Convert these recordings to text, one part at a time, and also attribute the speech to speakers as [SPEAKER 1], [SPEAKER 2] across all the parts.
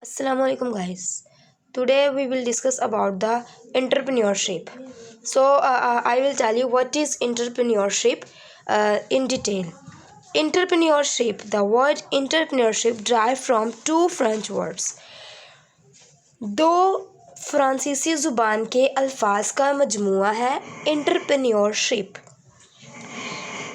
[SPEAKER 1] Assalamu alaikum guys. Today we will discuss about the entrepreneurship. I will tell you what is entrepreneurship in detail. Entrepreneurship, the word entrepreneurship derived from two French words. दो फ्रांसीसी ज़ुबान के अल्फाज का मजमुआ है entrepreneurship.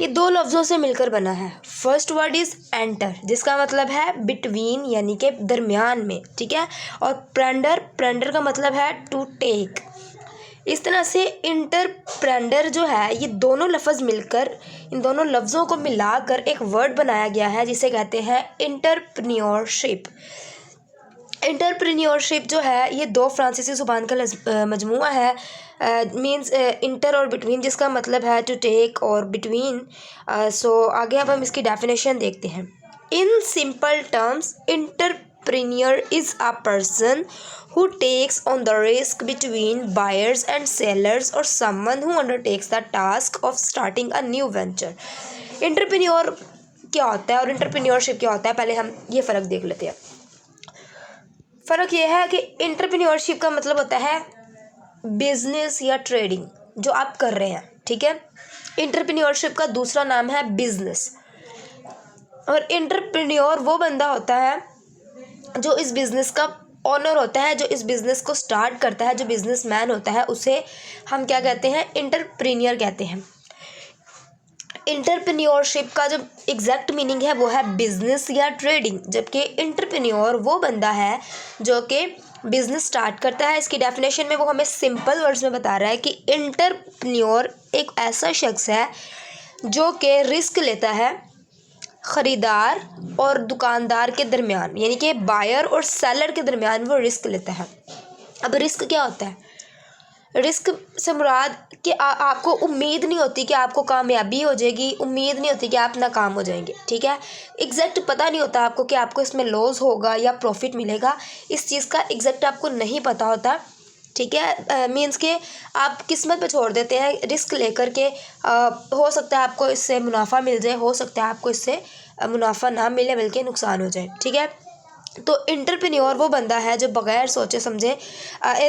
[SPEAKER 1] ये दो लफ्ज़ों से मिलकर बना है. फर्स्ट वर्ड इज़ एंटर, जिसका मतलब है बिटवीन यानी कि दरमियान में, ठीक है. और प्रेंडर का मतलब है टू टेक. इस तरह से इंटरप्रेंडर जो है, ये दोनों लफ्ज़ मिलकर, इन दोनों लफ्ज़ों को मिलाकर एक वर्ड बनाया गया है जिसे कहते हैं एंटरप्रेन्योरशिप. एंटरप्रेन्योरशिप जो है ये दो फ्रांसीसी ज़ुबान का मजमुआ है. मीन्स इंटर और बिटवीन, जिसका मतलब है टू टेक और बिटवीन. आगे अब हम इसकी डेफिनेशन देखते हैं. In simple terms, entrepreneur is a person who takes on the risk between buyers and sellers or someone who undertakes the task of starting a new venture. Entrepreneur क्या होता है और एंटरप्रेन्योरशिप क्या होता है, पहले हम ये फ़र्क देख लेते हैं. फ़र्क यह है कि एंटरप्रेन्योरशिप का मतलब होता है बिजनेस या ट्रेडिंग जो आप कर रहे हैं, ठीक है. एंटरप्रेन्योरशिप का दूसरा नाम है बिजनेस. और एंटरप्रेन्योर वो बंदा होता है जो इस बिज़नेस का ऑनर होता है, जो इस बिज़नेस को स्टार्ट करता है, जो बिजनेसमैन होता है, उसे हम क्या कहते हैं, एंटरप्रेन्योर कहते हैं. एंटरप्रेन्योरशिप का जो एग्जैक्ट मीनिंग है वो है बिजनेस या ट्रेडिंग, जबकि एंटरप्रेन्योर वो बंदा है जो कि बिजनेस स्टार्ट करता है. इसकी डेफिनेशन में वो हमें सिंपल वर्ड्स में बता रहा है कि एंटरप्रेन्योर एक ऐसा शख्स है जो कि रिस्क लेता है ख़रीदार और दुकानदार के दरमियान, यानी कि बायर और सेलर के दरमियान वो रिस्क लेता है. अब रिस्क क्या होता है? रिस्क से मुराद कि आपको उम्मीद नहीं होती कि आपको कामयाबी हो जाएगी, उम्मीद नहीं होती कि आप नाकाम हो जाएंगे, ठीक है. एग्जैक्ट पता नहीं होता आपको कि आपको इसमें लॉस होगा या प्रॉफिट मिलेगा. इस चीज़ का एग्जैक्ट आपको नहीं पता होता, ठीक है. मीन्स के आप किस्मत पे छोड़ देते हैं रिस्क लेकर के. हो सकता है आपको इससे मुनाफा मिल जाए, हो सकता है आपको इससे मुनाफा ना मिले बल्कि नुकसान हो जाए, ठीक है. तो एंटरप्रेन्योर वो बंदा है जो बगैर सोचे समझे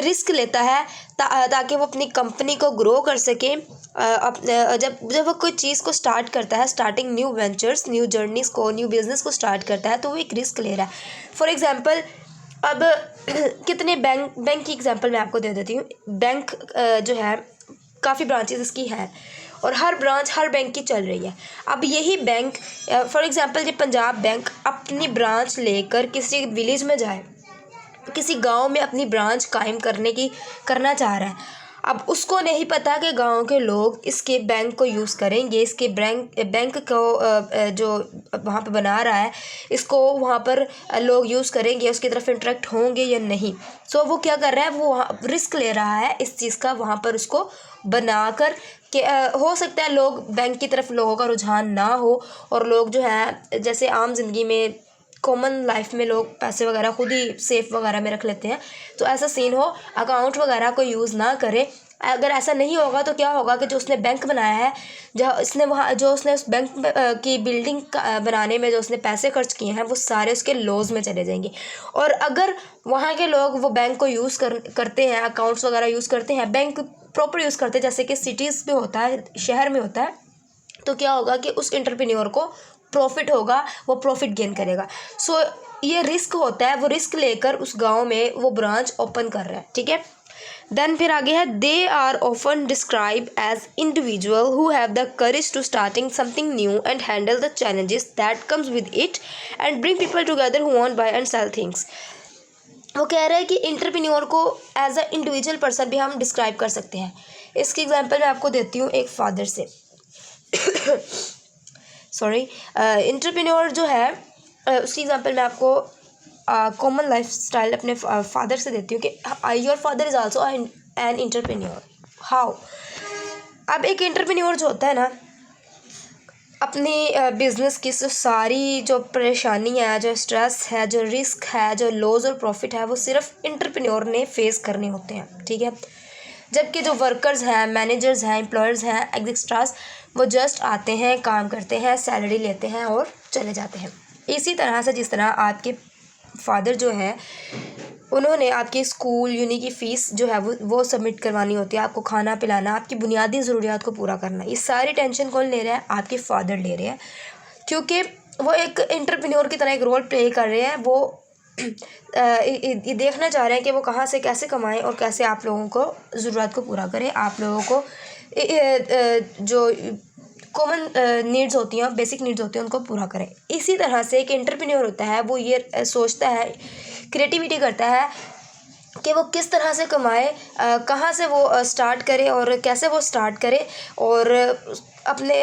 [SPEAKER 1] रिस्क लेता है ताकि वो अपनी कंपनी को ग्रो कर सके. जब वो कोई चीज़ को स्टार्ट करता है, starting new ventures, new journeys को, न्यू बिज़नेस को स्टार्ट करता है, तो वो एक रिस्क ले रहा है. फॉर एग्ज़ाम्पल, अब कितने बैंक की एग्जांपल मैं आपको दे देती हूँ. बैंक जो है काफ़ी ब्रांचेस इसकी हैं और हर ब्रांच हर बैंक की चल रही है. अब यही बैंक, फॉर एग्जांपल, जब पंजाब बैंक अपनी ब्रांच लेकर किसी विलेज में जाए, किसी गांव में अपनी ब्रांच कायम करना चाह रहा है. अब उसको नहीं पता कि गांव के लोग इसके बैंक को यूज़ करेंगे, इसके बैंक को जो वहाँ पे बना रहा है इसको वहाँ पर लोग यूज़ करेंगे, उसकी तरफ इंटरेक्ट होंगे या नहीं. सो वो क्या कर रहा है, वो वहाँ रिस्क ले रहा है इस चीज़ का, वहाँ पर उसको बनाकर कि हो सकता है लोग बैंक की तरफ लोगों का रुझान ना हो और लोग जो है, जैसे आम ज़िंदगी में कॉमन लाइफ में लोग पैसे वगैरह खुद ही सेफ वगैरह में रख लेते हैं, तो ऐसा सीन हो, अकाउंट वगैरह को यूज़ ना करे. अगर ऐसा नहीं होगा तो क्या होगा कि जो उसने बैंक बनाया है, जो उसने उस बैंक की बिल्डिंग बनाने में जो उसने पैसे खर्च किए हैं वो सारे उसके लॉस में चले जाएंगे. और अगर वहाँ के लोग वो बैंक को यूज़ करते हैं, अकाउंट्स वगैरह यूज़ करते हैं, बैंक प्रॉपर यूज़ करते हैं, जैसे कि सिटीज़ में होता है, शहर में होता है, तो क्या होगा कि उस एंटरप्रेन्योर को प्रॉफिट होगा, वो प्रॉफिट गेन करेगा. ये रिस्क होता है, वो रिस्क लेकर उस गांव में वो ब्रांच ओपन कर रहा है, ठीक है. देन फिर आगे है, they are often describe as individual who have the courage to starting something new and handle the challenges that comes with it and bring people together who want buy and sell things. वो कह रहा है कि entrepreneur को as a individual person भी हम describe कर सकते हैं. इसकी एग्जांपल मैं आपको देती हूँ एक फादर से. एंटरप्रेन्योर जो है उसकी एग्जांपल मैं आपको कॉमन लाइफ स्टाइल अपने फादर से देती हूँ कि your father is also an entrepreneur. How? अब एक एंटरप्रेन्योर जो होता है ना, अपनी बिज़नेस की सारी जो परेशानी है, जो स्ट्रेस है, जो रिस्क है, जो लॉस और प्रॉफिट है, वो सिर्फ एंटरप्रेन्योर ने फेस करने होते हैं, ठीक है. जबकि जो वर्कर्स हैं, मैनेजर्स हैं, एम्प्लॉयर्स हैं, एक्सेट्रास, वो जस्ट आते हैं, काम करते हैं, सैलरी लेते हैं और चले जाते हैं. इसी तरह से जिस तरह आपके फादर जो है उन्होंने आपके स्कूल यूनी की फ़ीस जो है वो सबमिट करवानी होती है, आपको खाना पिलाना, आपकी बुनियादी ज़रूरियात को पूरा करना, ये सारी टेंशन कौन ले रहा है? आपके फादर ले रहे हैं, क्योंकि वो एक एंटरप्रेन्योर की तरह एक रोल प्ले कर रहे हैं। वो ये देखना चाह रहे हैं कि वो कहाँ से कैसे कमाएं और कैसे आप लोगों को ज़रूरत को पूरा करें, आप लोगों को जो कॉमन नीड्स होती हैं, बेसिक नीड्स होती हैं, उनको पूरा करें। इसी तरह से एक एंटरप्रेन्योर होता है, वो ये सोचता है, क्रिएटिविटी करता है कि वो किस तरह से कमाए, कहाँ से वो स्टार्ट करे और कैसे वो स्टार्ट करे, और अपने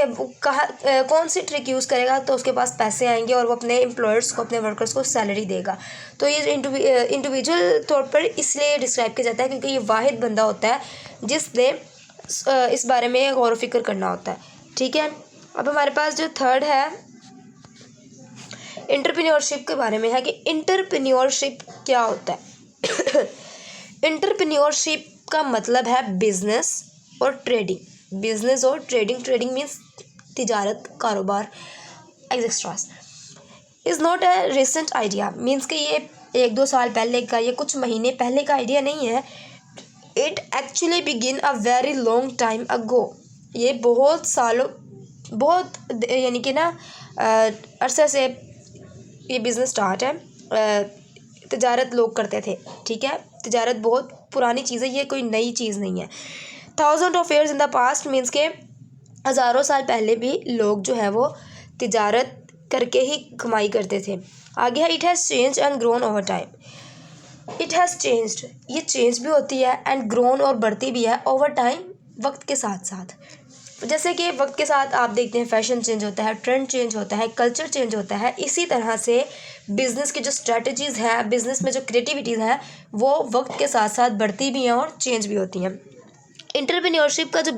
[SPEAKER 1] कहाँ कौन सी ट्रिक यूज़ करेगा तो उसके पास पैसे आएंगे और वो अपने एम्प्लॉयर्स को, अपने वर्कर्स को सैलरी देगा। तो ये इंडिविजुअल तौर पर इसलिए डिस्क्राइब किया जाता है क्योंकि ये वाहिद बंदा होता है जिसने इस बारे में गौर व फिक्र करना होता है। ठीक है, अब हमारे पास जो थर्ड है एंटरप्रेन्योरशिप के बारे में है कि एंटरप्रेन्योरशिप क्या होता है। एंटरप्रेन्योरशिप का मतलब है बिजनेस और ट्रेडिंग। बिजनेस और ट्रेडिंग, ट्रेडिंग मीन्स तिजारत, कारोबार, etceteras. Is not a recent idea, means कि ये 1-2 साल पहले का, ये कुछ महीने पहले का आइडिया नहीं है। It actually begin a very long time ago, ये बहुत सालों, बहुत यानी कि ना अरसे से ये बिज़नेस स्टार्ट है। तिजारत लोग करते थे, ठीक है, तिजारत बहुत पुरानी चीज़ है, ये कोई नई चीज़ नहीं है। Thousand of years in the past means के हज़ारों साल पहले भी लोग जो है वो तिजारत करके ही कमाई करते थे। आगे है it has change and grown over time. It has changed, ये चेंज भी होती है एंड ग्रोन और बढ़ती भी है ओवर टाइम, वक्त के साथ साथ। जैसे कि वक्त के साथ आप देखते हैं फैशन चेंज होता है, ट्रेंड चेंज होता है, कल्चर चेंज होता है, इसी तरह से बिज़नेस की जो स्ट्रेटजीज़ हैं, बिज़नेस में जो क्रिएटिविटीज़ हैं, वो वक्त के साथ साथ बढ़ती भी हैं और चेंज भी होती हैं। एंटरप्रेन्योरशिप का जो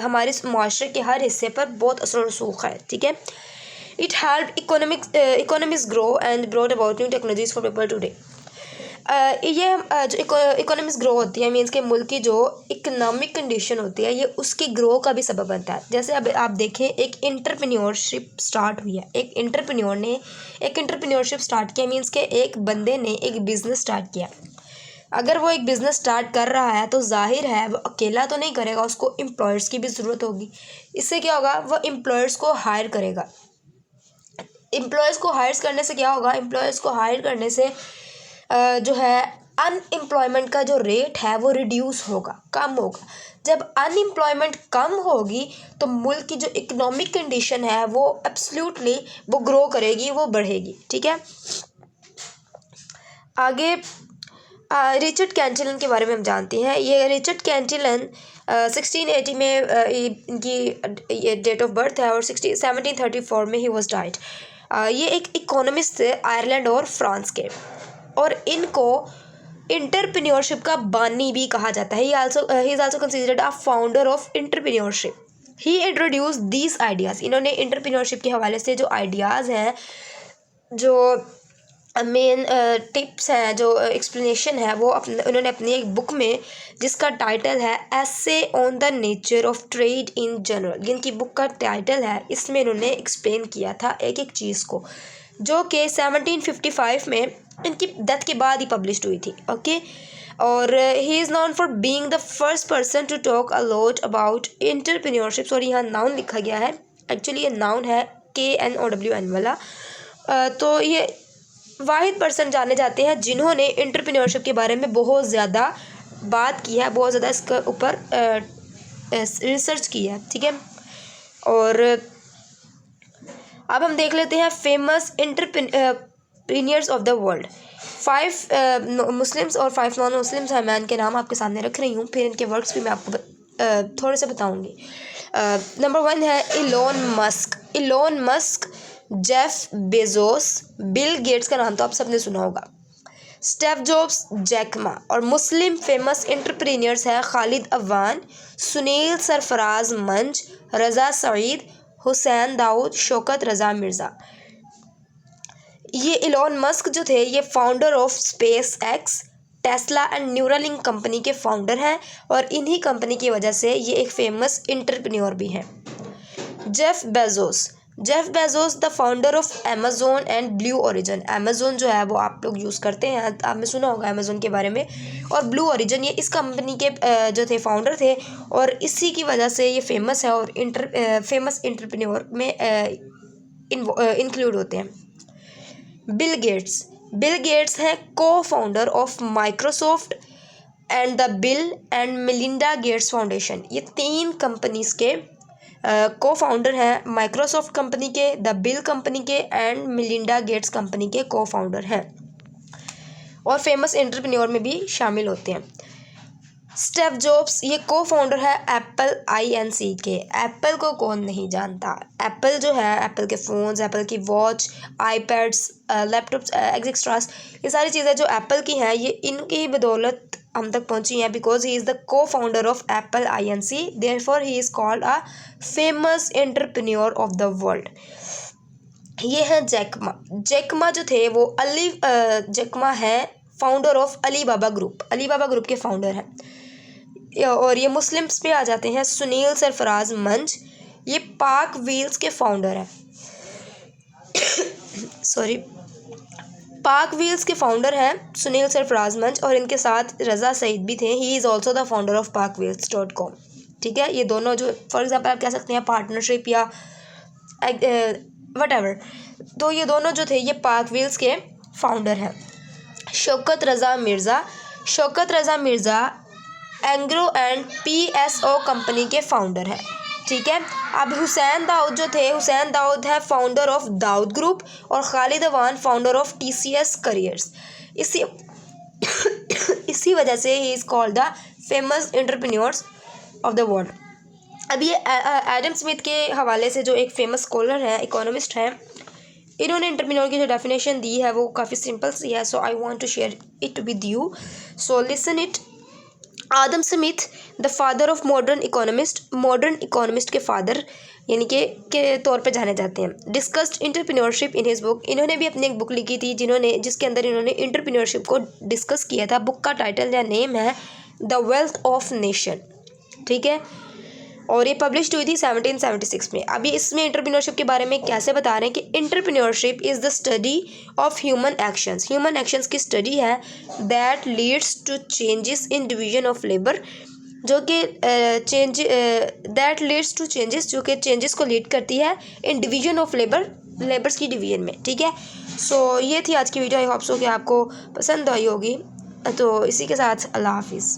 [SPEAKER 1] हमारे माशरे के हर हिस्से पर बहुत असर रसूख है। ठीक है, it help economics grow and brought about new technologies for people today. ये जो इकोनॉमिक्स ग्रो होती है मीन्स के मुल्क की जो इकोनॉमिक कंडीशन होती है, ये उसकी ग्रो का भी सबब बनता है। जैसे अब आप देखें, एक एंटरप्रेन्योरशिप स्टार्ट हुई है, एक एंटरप्रेन्योर ने एक एंटरप्रेन्योरशिप स्टार्ट किया, मीन्स के एक बंदे ने एक बिज़नेस स्टार्ट किया। अगर वो एक बिज़नेस स्टार्ट कर रहा है तो जाहिर है वो अकेला तो नहीं करेगा, उसको एम्प्लॉयर्स की भी ज़रूरत होगी। इससे क्या होगा, वो एम्प्लॉयर्स को हायर करेगा। एम्प्लॉयर्स को हायर करने से क्या होगा, एम्प्लॉयर्स को हायर करने से जो है अनएम्प्लॉयमेंट का जो रेट है वो रिड्यूस होगा, कम होगा। जब अनएम्प्लॉयमेंट कम होगी तो मुल्क की जो इकोनॉमिक कंडीशन है वो एब्सोल्युटली वो ग्रो करेगी, वो बढ़ेगी। ठीक है, आगे रिचर्ड कैंटिलन के बारे में हम जानते हैं। ये रिचर्ड कैंटिलन 1680 में इनकी डेट ऑफ बर्थ है और 1734 में ही वॉज डाइड। ये एक इकोनॉमिस्ट थे आयरलैंड और फ्रांस के, और इनको एंटरप्रेन्योरशिप का बानी भी कहा जाता है। He is also considered a founder of entrepreneurship. He introduce these ideas, इन्होंने एंटरप्रेन्योरशिप के हवाले से जो आइडियाज़ हैं, जो मेन टिप्स हैं, जो एक्सप्लेनेशन है, वो उन्होंने अपनी एक बुक में, जिसका टाइटल है essay on the nature of trade in general, इनकी बुक का टाइटल है, इसमें इन्होंने एक्सप्लेन किया था एक एक चीज़ को, जो कि 1755 में इनकी डेथ के बाद ही पब्लिश हुई थी। ओके, और he is known for being the first person to talk a lot about entrepreneurship. और यहाँ नाउन लिखा गया है, एक्चुअली ये नाउन है KNOWN वाला। तो ये वाहिद पर्सन जाने जाते हैं जिन्होंने एंटरप्रेन्योरशिप के बारे में बहुत ज़्यादा बात की है, बहुत ज़्यादा इसके ऊपर रिसर्च की है। ठीक है, और अब हम देख लेते हैं famous entrepreneurs of the world. 5 Muslims और 5 नॉन मुस्लिम्स हैं, मैं इनके नाम आपके सामने रख रही हूँ, फिर इनके वर्क्स भी मैं आपको थोड़े से बताऊँगी। नंबर 1 है Elon Musk, Jeff Bezos, Bill Gates का नाम तो आप सबने सुना होगा, स्टीव जॉब्स, जैक मा। और मुस्लिम फेमस एंटरप्रेन्योर्स हैं खालिद अवान, सुनील सरफराज मंच, रज़ा सईद, हुसैन दाऊद, शौकत रज़ा मिर्ज़ा। ये इलोन मस्क जो थे, ये founder of space x, Tesla and Neuralink company के फाउंडर हैं, और इन्हीं कंपनी की वजह से ये एक फेमस एंटरप्रेन्योर भी हैं। Jeff Bezos, Jeff Bezos the founder of Amazon and blue origin. Amazon जो है वो आप लोग यूज़ करते हैं, आपने सुना होगा अमेजोन के बारे में। और ब्लू ओरिजिन ये इस कंपनी के जो थे फाउंडर थे और इसी की वजह से ये फेमस है और फेमस एंटरप्रेन्योर में इंक्लूड होते हैं। बिल गेट्स है को founder of Microsoft and the bill and Melinda Gates foundation. ये 3 कंपनीज के को फाउंडर हैं, माइक्रोसॉफ्ट कंपनी के, द बिल कंपनी के एंड मिलिंडा गेट्स कंपनी के को फाउंडर हैं और फेमस एंटरप्रेन्योर में भी शामिल होते हैं। स्टीव जॉब्स ये को फाउंडर है एप्पल INC के। एप्पल को कौन नहीं जानता। एप्पल जो है, एप्पल के फ़ोन्स, एप्पल की वॉच, आईपैड्स, लैपटॉप्स, एक्सेट्रास, ये सारी चीज़ें जो एप्पल की हैं ये इनकी बदौलत हम तक पहुंची हैं, बिकॉज ही इज़ द को founder of Apple INC, therefore he is called a famous entrepreneur of the world. ये है जैकमा जो थे वो जैकमा है फाउंडर ऑफ अलीबाबा ग्रुप के फाउंडर हैं। और ये मुस्लिम्स पे आ जाते हैं। सुनील सरफराज मंच ये पाक व्हील्स के फाउंडर हैं सॉरी पाक व्हील्स के फाउंडर हैं सुनील सरफराज मंच, और इनके साथ रज़ा सईद भी थे। He is also the founder of parkwheels.com। ठीक है, ये दोनों जो फॉर एग्जांपल आप कह सकते हैं पार्टनरशिप या वट। तो ये दोनों जो थे ये पाक व्हील्स के फाउंडर हैं। Shaukat Raza Mirza Engro and PSO company के फाउंडर हैं। ठीक है, अब हुसैन दाऊद जो थे, हुसैन दाऊद है फाउंडर ऑफ दाऊद ग्रुप, और Khalid Awan founder of TCS careers. इसी वजह से ही is called the famous entrepreneurs of the world. अब ये एडम स्मिथ के हवाले से जो एक फेमस स्कॉलर है, इकोनॉमिस्ट हैं, इन्होंने एंटरप्रेन्योर की जो डेफिनेशन दी है वो काफ़ी सिंपल सी है। So I want to share it with you, so listen it. Adam Smith the father of modern economist के फादर यानी के तौर पे जाने जाते हैं। Discussed entrepreneurship in his book. इन्होंने भी अपनी एक बुक लिखी थी जिसके अंदर इन्होंने एंटरप्रेन्योरशिप को डिस्कस किया था। बुक का टाइटल या नेम है द वेल्थ ऑफ नेशन। ठीक है, और ये पब्लिश हुई थी 1776 में। अभी इसमें एंटरप्रेन्योरशिप के बारे में कैसे बता रहे हैं कि entrepreneurship is the study of human actions की स्टडी है that leads to changes in division of labour, जो कि जो कि चेंजेस को लीड करती है इन डिवीजन ऑफ लेबर्स की डिवीजन में। ठीक है, सो ये थी आज की वीडियो। आई होप सो कि आपको पसंद आई होगी। तो इसी के साथ अल्लाह हाफिज़।